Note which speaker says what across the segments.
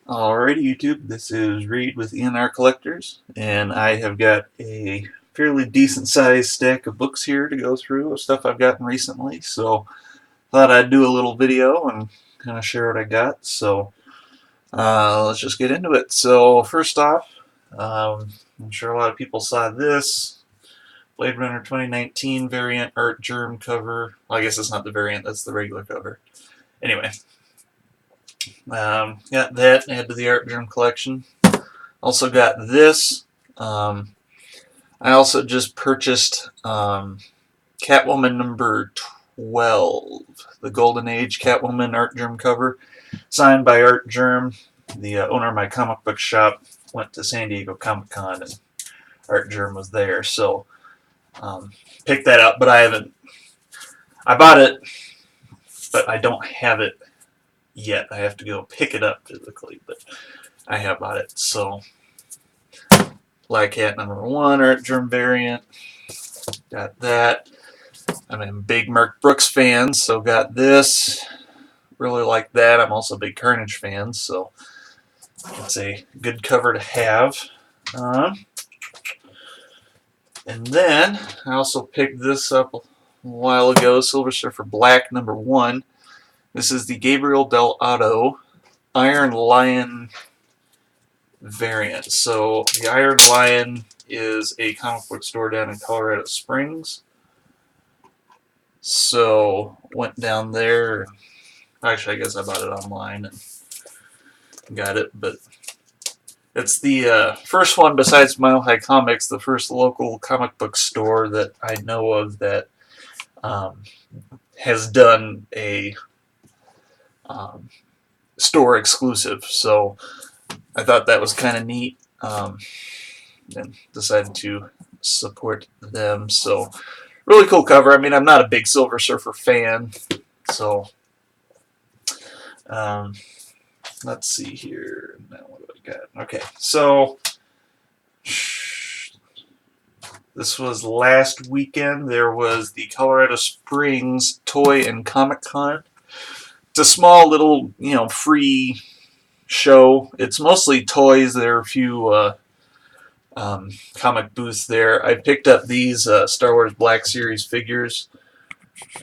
Speaker 1: Alrighty, YouTube, this is Reed with ENR Collectors, and I have got a fairly decent sized stack of books here to go through of stuff I've gotten recently, so thought I'd do a little video and kind of share what I got, so let's just get into it. So first off, I'm sure a lot of people saw this Blade Runner 2019 variant art germ cover. Well, I guess it's not the variant, that's the regular cover. Anyway, got that, add to the art germ collection. Also got this. I also just purchased Catwoman number 12, the Golden Age Catwoman art germ cover, signed by Art Germ. The owner of my comic book shop went to San Diego Comic Con and Art Germ was there, so picked that up. But I haven't. I bought it, but I don't have it yet. I have to go pick it up physically, but I have bought it. So Black Cat number 1 art germ variant. Got that. I'm a big Mark Brooks fan, so got this. Really like that. I'm also a big Carnage fan, so it's a good cover to have. And then I also picked this up a while ago, Silver Surfer Black number 1. This is the Gabriel Del Otto Iron Lion variant. So the Iron Lion is a comic book store down in Colorado Springs. So went down there. Actually, I guess I bought it online and got it, but it's the first one besides Mile High Comics, the first local comic book store that I know of that has done a store exclusive. So I thought that was kind of neat, and decided to support them. So really cool cover. I mean, I'm not a big Silver Surfer fan, so let's see here. Now what do I got? Okay, so this was last weekend. There was the Colorado Springs Toy and Comic Con. It's a small little, free show. It's mostly toys. There are a few comic booths there. I picked up these Star Wars Black Series figures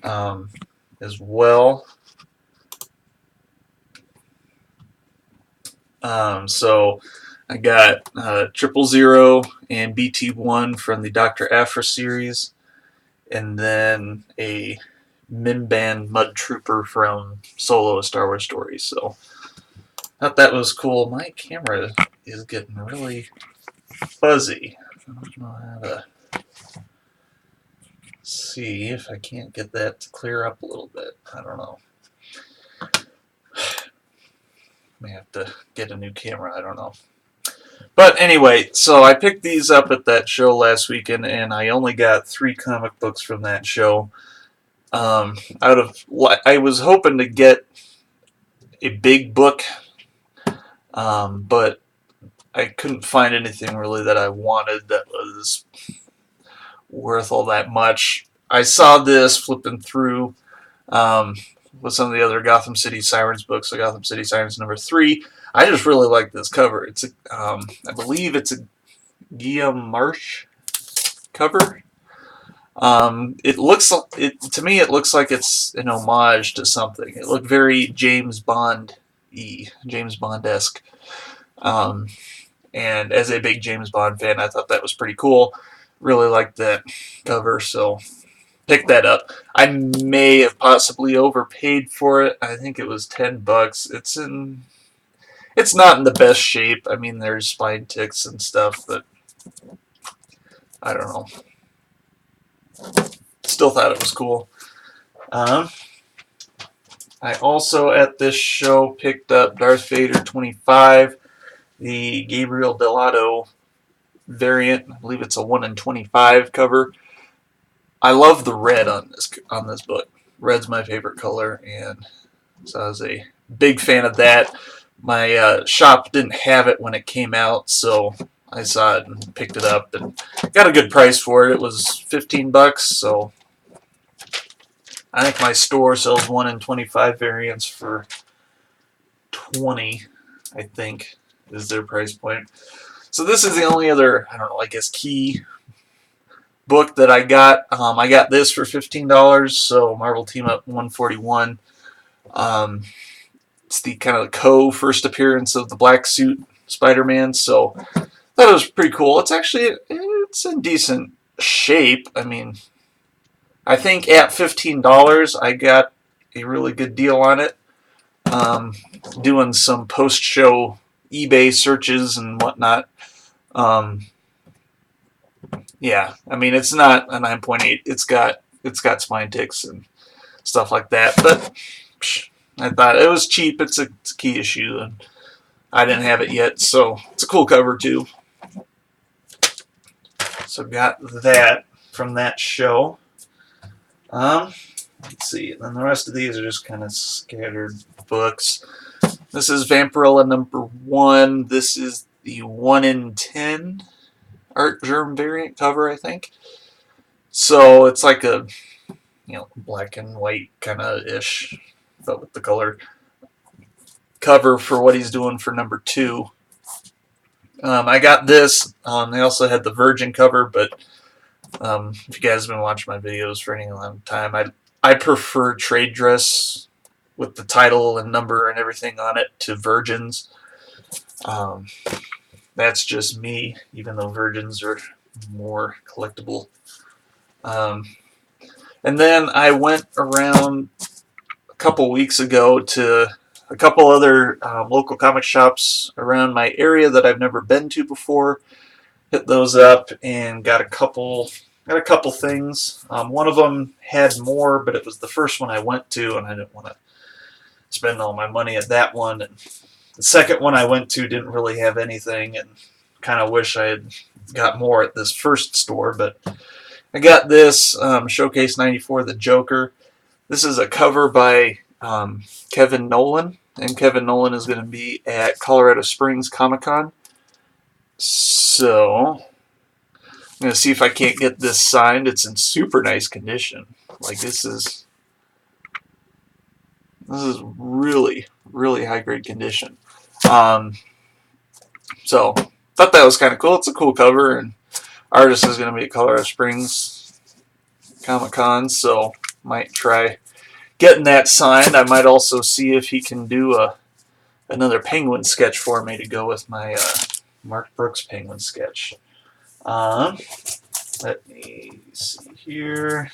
Speaker 1: as well. So I got 000 and BT1 from the Dr. Aphra series, and then a Minban Mud Trooper from Solo: A Star Wars Story. So I thought that was cool. My camera is getting really fuzzy. I don't know how to see if I can't get that to clear up a little bit. I don't know. May have to get a new camera. I don't know. But anyway, so I picked these up at that show last weekend, and I only got 3 comic books from that show. I was hoping to get a big book, but I couldn't find anything really that I wanted that was worth all that much. I saw this flipping through with some of the other Gotham City Sirens books, so Gotham City Sirens number 3. I just really like this cover. It's I believe it's a Guillaume March cover. To me it looks like it's an homage to something. It looked very James Bond-y, James Bond-esque. And as a big James Bond fan, I thought that was pretty cool. Really liked that cover, so picked that up. I may have possibly overpaid for it. I think it was $10. It's not in the best shape. I mean, there's spine ticks and stuff, but I don't know. Still thought it was cool. I also at this show picked up Darth Vader 25, the Gabriel Del Otto variant. I believe it's a 1 in 25 cover. I love the red on this book. Red's my favorite color, and so I was a big fan of that. My shop didn't have it when it came out, so I saw it and picked it up and got a good price for it. It was $15, so I think my store sells 1 in 25 variants for $20. I think, is their price point. So this is the only other, I don't know, I guess key book that I got. I got this for $15, so Marvel Team Up 141. It's the kind of first appearance of the black suit Spider-Man, so that was pretty cool. It's in decent shape. I mean, I think at $15 I got a really good deal on it. Doing some post-show eBay searches and whatnot. Yeah, I mean it's not a 9.8. It's got spine ticks and stuff like that. But I thought it was cheap. It's a key issue, and I didn't have it yet, so it's a cool cover too. So got that from that show. Let's see. And then the rest of these are just kind of scattered books. This is Vampirella #1. This is the 1 in 10 art germ variant cover, I think. So it's like a black and white kind of ish, but with the color cover for what he's doing for #2. I got this. They also had the Virgin cover, but if you guys have been watching my videos for any long time, I prefer trade dress with the title and number and everything on it to Virgins. That's just me, even though Virgins are more collectible. And then I went around a couple weeks ago to a couple other local comic shops around my area that I've never been to before. Hit those up and got a couple things. One of them had more, but it was the first one I went to, and I didn't want to spend all my money at that one. And the second one I went to didn't really have anything, and kind of wish I had got more at this first store. But I got this Showcase 94, The Joker. This is a cover by Kevin Nolan, and Kevin Nolan is going to be at Colorado Springs Comic-Con. So I'm going to see if I can't get this signed. It's in super nice condition. Like this is really, really high grade condition. So thought that was kind of cool. It's a cool cover, and artist is going to be at Colorado Springs Comic-Con, so might try getting that signed. I might also see if he can do another penguin sketch for me to go with my Mark Brooks penguin sketch. Let me see here.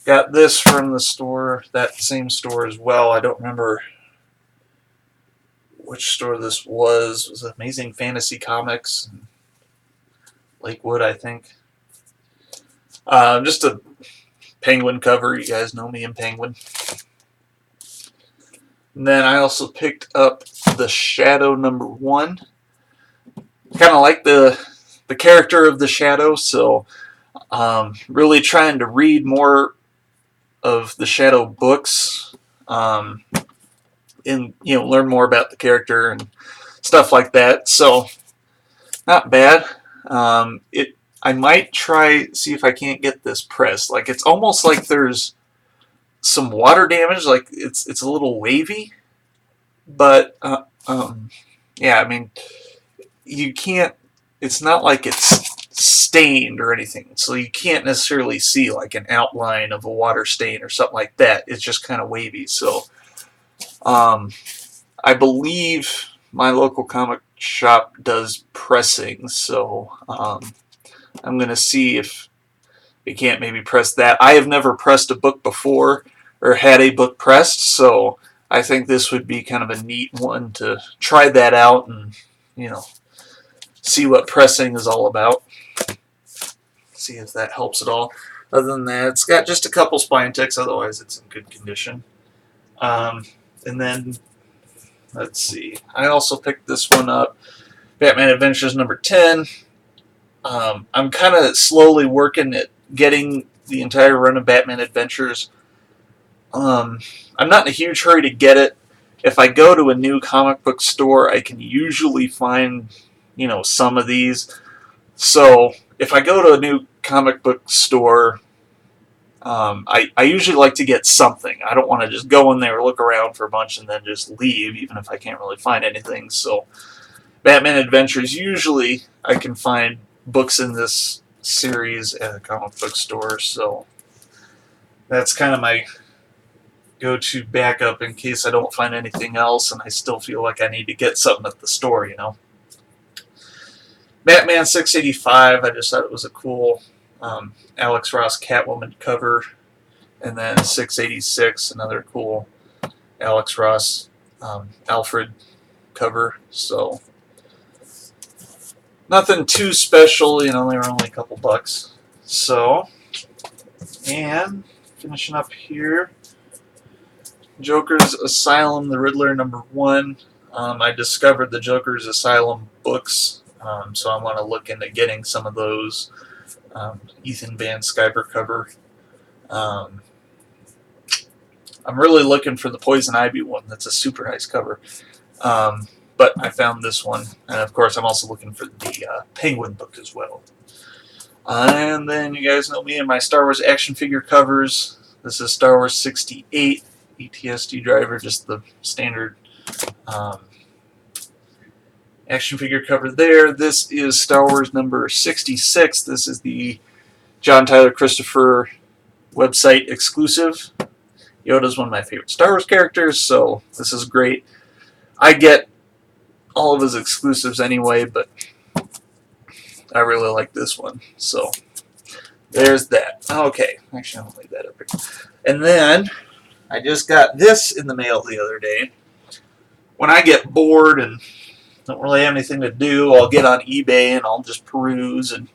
Speaker 1: Got this from the store, that same store as well. I don't remember which store this was. It was Amazing Fantasy Comics, Lakewood, I think. Just a penguin cover. You guys know me and Penguin. And then I also picked up the Shadow #1. Kind of like the character of the Shadow, so really trying to read more of the Shadow books, and learn more about the character and stuff like that. So not bad. I might see if I can't get this pressed. Like it's almost like there's some water damage. Like it's a little wavy, but yeah, I mean you can't. It's not like it's stained or anything, so you can't necessarily see like an outline of a water stain or something like that. It's just kind of wavy. So I believe my local comic shop does pressing, so I'm going to see if we can't maybe press that. I have never pressed a book before or had a book pressed, so I think this would be kind of a neat one to try that out and see what pressing is all about. See if that helps at all. Other than that, it's got just a couple spine ticks, otherwise it's in good condition. And then, let's see. I also picked this one up, Batman Adventures #10. I'm kind of slowly working at getting the entire run of Batman Adventures. I'm not in a huge hurry to get it. If I go to a new comic book store, I can usually find, some of these. So if I go to a new comic book store, I usually like to get something. I don't want to just go in there, look around for a bunch, and then just leave, even if I can't really find anything. So Batman Adventures, usually I can find books in this series at a comic book store, so that's kind of my go-to backup in case I don't find anything else and I still feel like I need to get something at the store, you know. Batman 685, I just thought it was a cool Alex Ross Catwoman cover, and then 686, another cool Alex Ross Alfred cover, so nothing too special, you know, they were only a couple bucks. So, and finishing up here, Joker's Asylum, the Riddler #1. I discovered the Joker's Asylum books, so I want to look into getting some of those. Ethan Van Sciver cover. I'm really looking for the Poison Ivy one. That's a super nice cover. But I found this one, and of course I'm also looking for the Penguin book as well. And then you guys know me and my Star Wars action figure covers. This is Star Wars 68, ETSD driver, just the standard action figure cover there. This is Star Wars number 66. This is the John Tyler Christopher website exclusive. Yoda's one of my favorite Star Wars characters, so this is great. I get all of his exclusives anyway, but I really like this one. So there's that. Okay, actually I'll leave that up here. And then I just got this in the mail the other day. When I get bored and don't really have anything to do, I'll get on eBay and I'll just peruse and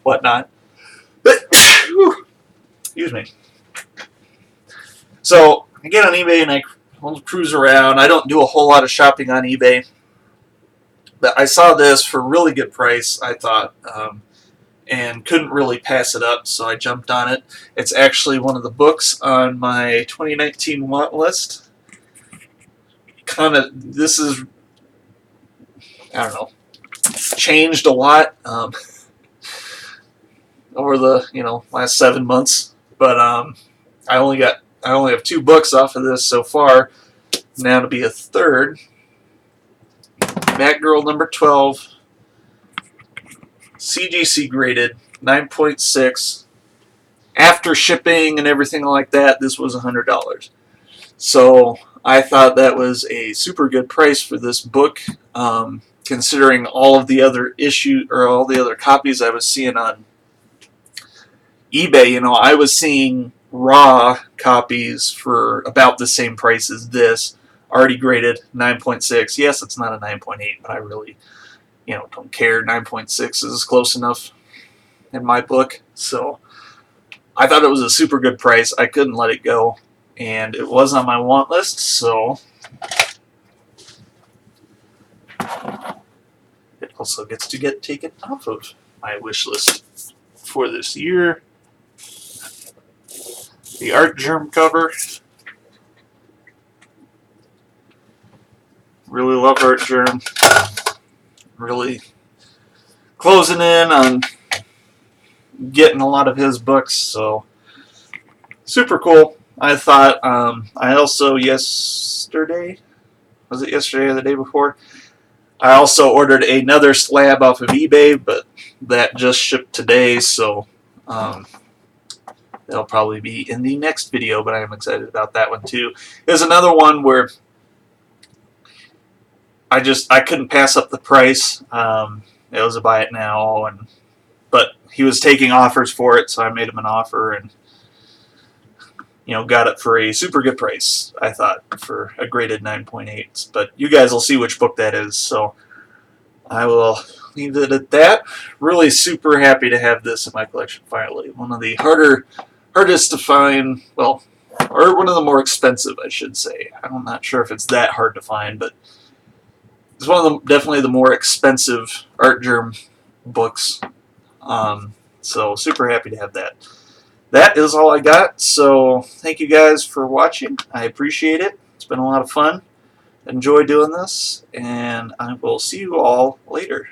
Speaker 1: whatnot. Excuse me. So I get on eBay and I cruise around. I don't do a whole lot of shopping on eBay. But I saw this for a really good price, I thought, and couldn't really pass it up, so I jumped on it. It's actually one of the books on my 2019 want list. This is, I don't know, changed a lot over the last 7 months. But I only have 2 books off of this so far. Now to be a third. Batgirl number 12, CGC graded, 9.6. After shipping and everything like that, this was $100. So I thought that was a super good price for this book, considering all of the other all the other copies I was seeing on eBay. I was seeing raw copies for about the same price as this. Already graded 9.6. Yes, it's not a 9.8, but I really, don't care. 9.6 is close enough in my book. So I thought it was a super good price. I couldn't let it go, and it was on my want list. So it also gets to get taken off of my wish list for this year. The Art Germ cover. Really love Art Germ. Really closing in on getting a lot of his books, so super cool. I thought, I also yesterday, was it yesterday or the day before? I also ordered another slab off of eBay, but that just shipped today, so that'll probably be in the next video, but I am excited about that one too. There's another one where I couldn't pass up the price. It was a buy it now, but he was taking offers for it, so I made him an offer and got it for a super good price, I thought, for a graded 9.8. But you guys will see which book that is, so I will leave it at that. Really super happy to have this in my collection finally. One of the hardest to find, well, or one of the more expensive, I should say. I'm not sure if it's that hard to find, but it's one of definitely the more expensive Art Germ books. So super happy to have that. That is all I got. So thank you guys for watching. I appreciate it. It's been a lot of fun. Enjoy doing this, and I will see you all later.